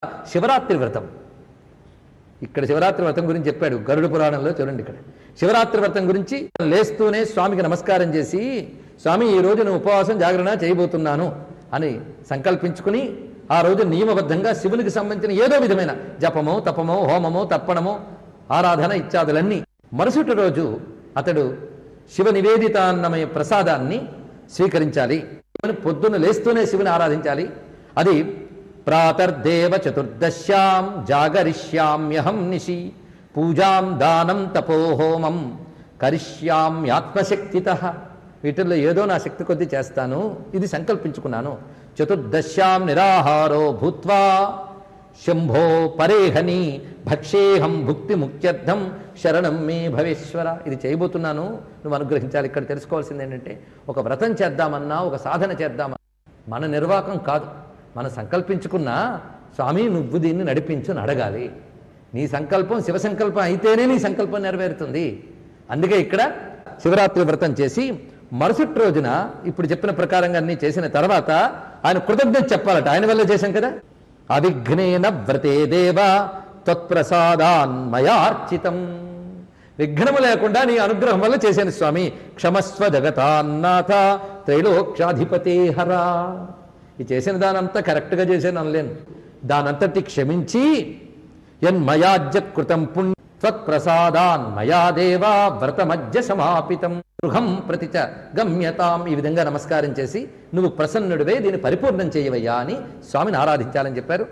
శివరాత్రి వ్రతం. ఇక్కడ శివరాత్రి వ్రతం గురించి చెప్పాడు గరుడ పురాణంలో. చూడండి, ఇక్కడ శివరాత్రి వ్రతం గురించి లేస్తూనే స్వామికి నమస్కారం చేసి, స్వామి ఈ రోజు నేను ఉపవాసం జాగరణ చేయబోతున్నాను అని సంకల్పించుకుని ఆ రోజు నియమబద్ధంగా శివునికి సంబంధించిన ఏదో విధమైన జపమో తపమో హోమమో తర్పణమో ఆరాధన ఇత్యాదులన్నీ మరుసటి రోజు అతడు శివ నివేదితాన్నమయ ప్రసాదాన్ని స్వీకరించాలి. పొద్దున్న లేస్తూనే శివుని ఆరాధించాలి. అది ప్రాతర్దేవ చతుర్దశ్యాం జాగరిష్యామ్యహం నిశి పూజాం దానం తపోహోమం కరిష్యామ్యాత్మశక్తితః. వీటిల్లో ఏదో నా శక్తి కొద్దీ చేస్తాను, ఇది సంకల్పించుకున్నాను. చతుర్దశ్యాం నిరాహారో భూత్వా శంభో పరేహని భక్షేహం భుక్తి ముక్త్యర్థం శరణం మే భవేశ్వర. ఇది చేయబోతున్నాను, నువ్వు అనుగ్రహించాలి. ఇక్కడ తెలుసుకోవాల్సింది ఏంటంటే, ఒక వ్రతం చేద్దామన్నా ఒక సాధన చేద్దామన్నా మన నిర్వాకం కాదు, మనం సంకల్పించుకున్నా స్వామి నువ్వు దీన్ని నడిపించు అడగాలి. నీ సంకల్పం శివ సంకల్పం అయితేనే నీ సంకల్పం నెరవేరుతుంది. అందుకే ఇక్కడ శివరాత్రి వ్రతం చేసి మరుసటి రోజున ఇప్పుడు చెప్పిన ప్రకారంగా అన్ని చేసిన తర్వాత ఆయన కృతజ్ఞత చెప్పాలట. ఆయన వల్ల చేశాం కదా. అవిఘ్నేన వ్రతే దేవ తత్ప్రసాదాన్మయార్చితం. విఘ్నము లేకుండా నీ అనుగ్రహం వల్ల చేశాను స్వామి. క్షమస్వ జగతాన్నాథ త్రైలోక్యాధిపతే హరా. ఈ చేసిన దానంతా కరెక్ట్గా చేశాను అనలేను, దానంతటి క్షమించి యన్మయాజ్య కృతం పుణ్యం త్వత్ప్రసాదాన్ మయా దేవా వ్రతమజ్జ సమాపితం గృహం ప్రతిచ గమ్యతాం. ఈ విధంగా నమస్కారం చేసి నువ్వు ప్రసన్నుడివే దీన్ని పరిపూర్ణం చేయవయ్యా అని స్వామిని ఆరాధించాలని చెప్పారు.